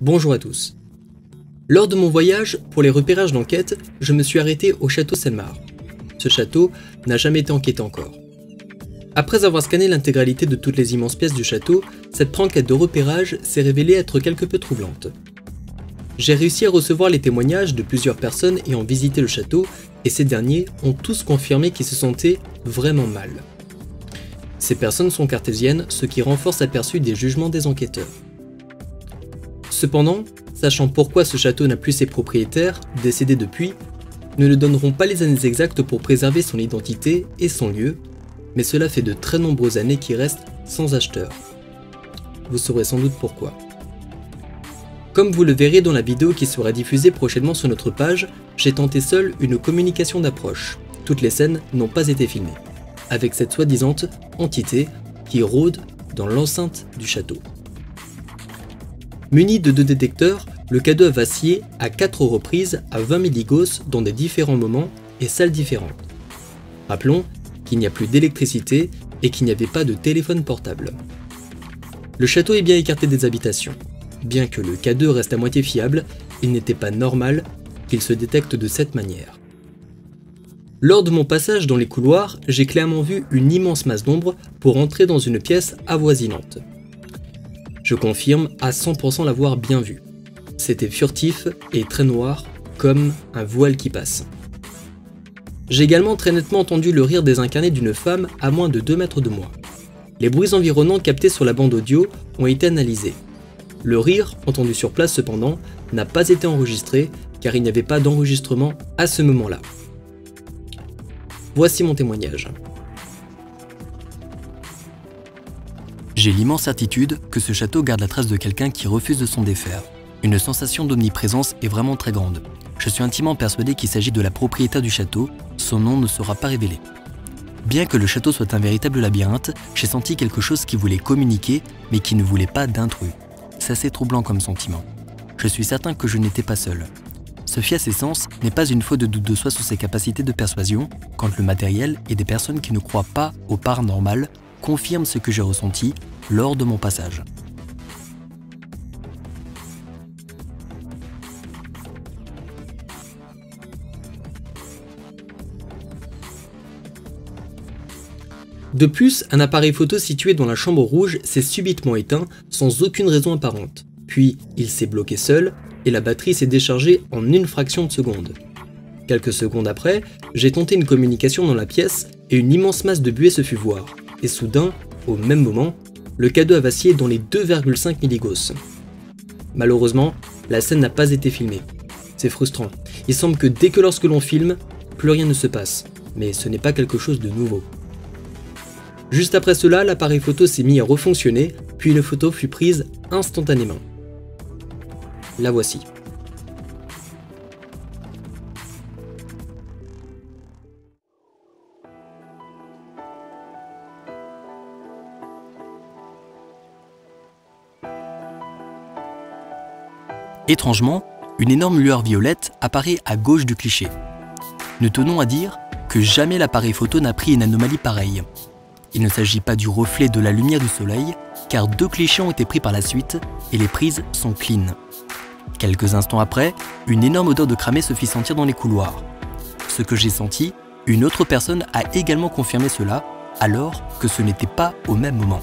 Bonjour à tous. Lors de mon voyage, pour les repérages d'enquête, je me suis arrêté au château Selmar. Ce château n'a jamais été enquêté encore. Après avoir scanné l'intégralité de toutes les immenses pièces du château, cette enquête de repérage s'est révélée être quelque peu troublante. J'ai réussi à recevoir les témoignages de plusieurs personnes ayant visité le château et ces derniers ont tous confirmé qu'ils se sentaient vraiment mal. Ces personnes sont cartésiennes, ce qui renforce l'aperçu des jugements des enquêteurs. Cependant, sachant pourquoi ce château n'a plus ses propriétaires, décédés depuis, nous ne donnerons pas les années exactes pour préserver son identité et son lieu, mais cela fait de très nombreuses années qu'il reste sans acheteur. Vous saurez sans doute pourquoi. Comme vous le verrez dans la vidéo qui sera diffusée prochainement sur notre page, j'ai tenté seul une communication d'approche. Toutes les scènes n'ont pas été filmées, avec cette soi-disant entité qui rôde dans l'enceinte du château. Muni de 2 détecteurs, le K2 a vacillé à 4 reprises à 20 milligauss dans des différents moments et salles différentes. Rappelons qu'il n'y a plus d'électricité et qu'il n'y avait pas de téléphone portable. Le château est bien écarté des habitations. Bien que le K2 reste à moitié fiable, il n'était pas normal qu'il se détecte de cette manière. Lors de mon passage dans les couloirs, j'ai clairement vu une immense masse d'ombre pour entrer dans une pièce avoisinante. Je confirme à 100% l'avoir bien vu. C'était furtif et très noir, comme un voile qui passe. J'ai également très nettement entendu le rire désincarné d'une femme à moins de 2 mètres de moi. Les bruits environnants captés sur la bande audio ont été analysés. Le rire, entendu sur place cependant, n'a pas été enregistré car il n'y avait pas d'enregistrement à ce moment-là. Voici mon témoignage. J'ai l'immense certitude que ce château garde la trace de quelqu'un qui refuse de s'en défaire. Une sensation d'omniprésence est vraiment très grande. Je suis intimement persuadé qu'il s'agit de la propriétaire du château, son nom ne sera pas révélé. Bien que le château soit un véritable labyrinthe, j'ai senti quelque chose qui voulait communiquer, mais qui ne voulait pas d'intrus. C'est assez troublant comme sentiment. Je suis certain que je n'étais pas seul. Se fier à ses sens n'est pas une faute de doute de soi sur ses capacités de persuasion, quand le matériel et des personnes qui ne croient pas au paranormal confirment ce que j'ai ressenti lors de mon passage. De plus, un appareil photo situé dans la chambre rouge s'est subitement éteint sans aucune raison apparente. Puis, il s'est bloqué seul et la batterie s'est déchargée en une fraction de seconde. Quelques secondes après, j'ai tenté une communication dans la pièce et une immense masse de buée se fut voir. Et soudain, au même moment, le K2 a vacillé dans les 2,5 milligauss. Malheureusement, la scène n'a pas été filmée. C'est frustrant. Il semble que dès que lorsque l'on filme, plus rien ne se passe. Mais ce n'est pas quelque chose de nouveau. Juste après cela, l'appareil photo s'est mis à refonctionner, puis la photo fut prise instantanément. La voici. Étrangement, une énorme lueur violette apparaît à gauche du cliché. Nous tenons à dire que jamais l'appareil photo n'a pris une anomalie pareille. Il ne s'agit pas du reflet de la lumière du soleil, car 2 clichés ont été pris par la suite et les prises sont clean. Quelques instants après, une énorme odeur de cramé se fit sentir dans les couloirs. Ce que j'ai senti, une autre personne a également confirmé cela, alors que ce n'était pas au même moment.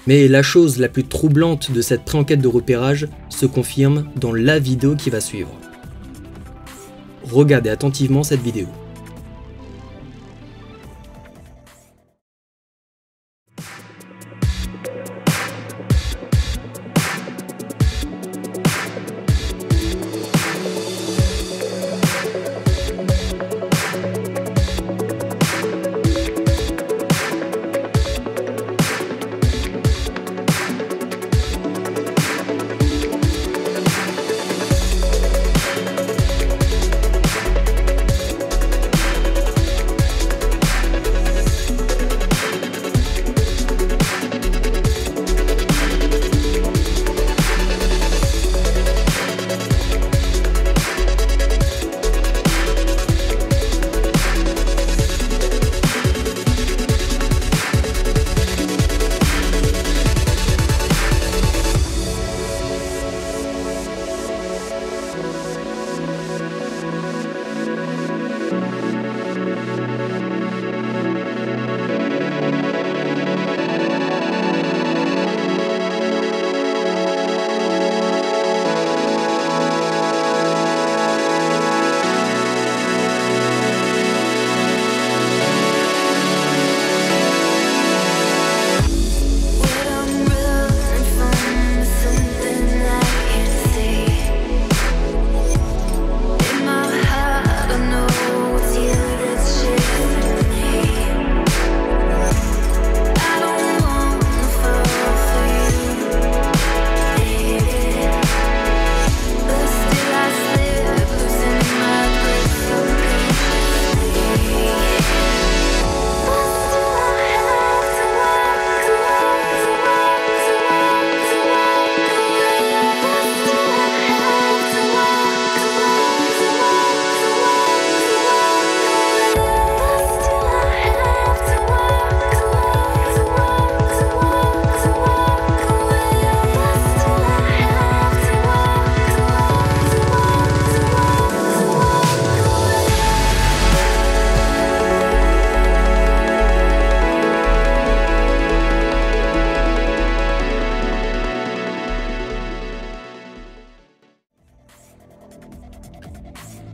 Mais la chose la plus troublante de cette pré-enquête de repérage se confirme dans la vidéo qui va suivre. Regardez attentivement cette vidéo.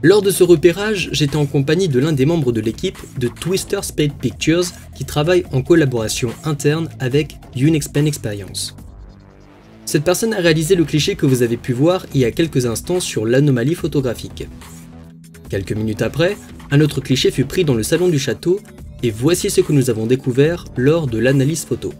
Lors de ce repérage, j'étais en compagnie de l'un des membres de l'équipe de Twister Spade Pictures qui travaille en collaboration interne avec Unexplain Experience. Cette personne a réalisé le cliché que vous avez pu voir il y a quelques instants sur l'anomalie photographique. Quelques minutes après, un autre cliché fut pris dans le salon du château et voici ce que nous avons découvert lors de l'analyse photo.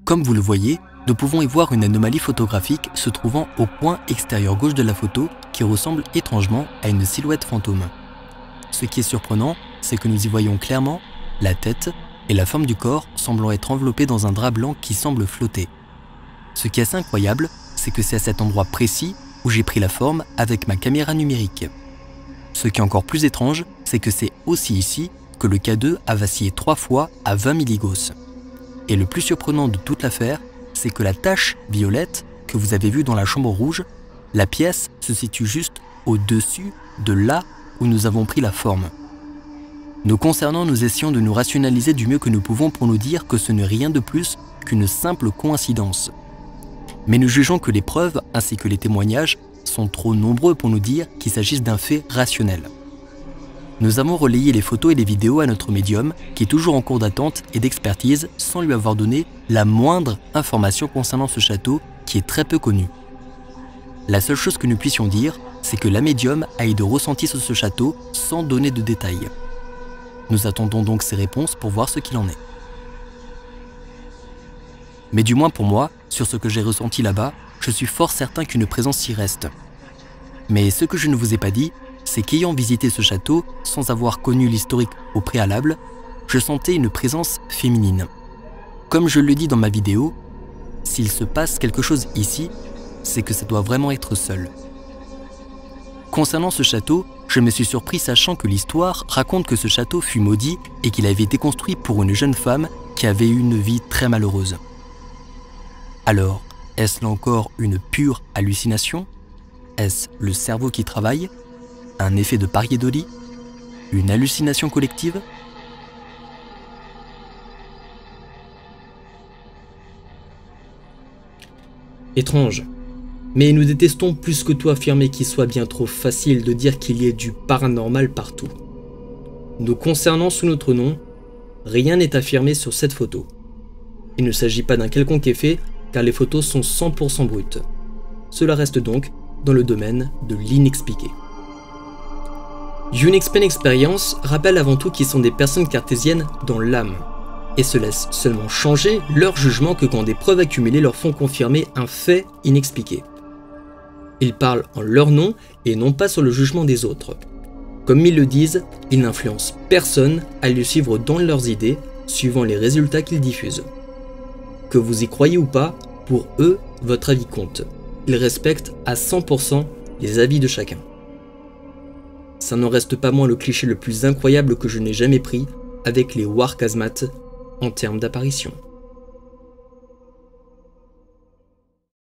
Comme vous le voyez, nous pouvons y voir une anomalie photographique se trouvant au coin extérieur gauche de la photo qui ressemble étrangement à une silhouette fantôme. Ce qui est surprenant, c'est que nous y voyons clairement la tête et la forme du corps semblant être enveloppés dans un drap blanc qui semble flotter. Ce qui est assez incroyable, c'est que c'est à cet endroit précis où j'ai pris la forme avec ma caméra numérique. Ce qui est encore plus étrange, c'est que c'est aussi ici que le K2 a vacillé 3 fois à 20 milligauss. Et le plus surprenant de toute l'affaire, c'est que la tache violette que vous avez vue dans la chambre rouge, la pièce se situe juste au-dessus de là où nous avons pris la forme. Nous concernant, nous essayons de nous rationaliser du mieux que nous pouvons pour nous dire que ce n'est rien de plus qu'une simple coïncidence. Mais nous jugeons que les preuves ainsi que les témoignages sont trop nombreux pour nous dire qu'il s'agisse d'un fait rationnel. Nous avons relayé les photos et les vidéos à notre médium qui est toujours en cours d'attente et d'expertise sans lui avoir donné la moindre information concernant ce château qui est très peu connu. La seule chose que nous puissions dire, c'est que la médium a eu de ressenti sur ce château sans donner de détails. Nous attendons donc ses réponses pour voir ce qu'il en est. Mais du moins pour moi, sur ce que j'ai ressenti là-bas, je suis fort certain qu'une présence y reste. Mais ce que je ne vous ai pas dit, c'est qu'ayant visité ce château sans avoir connu l'historique au préalable, je sentais une présence féminine. Comme je le dis dans ma vidéo, s'il se passe quelque chose ici, c'est que ça doit vraiment être seul. Concernant ce château, je me suis surpris sachant que l'histoire raconte que ce château fut maudit et qu'il avait été construit pour une jeune femme qui avait eu une vie très malheureuse. Alors, est-ce là encore une pure hallucination? Est-ce le cerveau qui travaille? Un effet de Pareidolie? Une hallucination collective? Étrange. Mais nous détestons plus que tout affirmer qu'il soit bien trop facile de dire qu'il y ait du paranormal partout. Nous concernant sous notre nom, rien n'est affirmé sur cette photo. Il ne s'agit pas d'un quelconque effet car les photos sont 100% brutes. Cela reste donc dans le domaine de l'inexpliqué. Unexplain Experience rappelle avant tout qu'ils sont des personnes cartésiennes dans l'âme et se laissent seulement changer leur jugement que quand des preuves accumulées leur font confirmer un fait inexpliqué. Ils parlent en leur nom et non pas sur le jugement des autres. Comme ils le disent, ils n'influencent personne à les suivre dans leurs idées, suivant les résultats qu'ils diffusent. Que vous y croyez ou pas, pour eux, votre avis compte. Ils respectent à 100% les avis de chacun. Ça n'en reste pas moins le cliché le plus incroyable que je n'ai jamais pris avec les Warkazmat en termes d'apparition.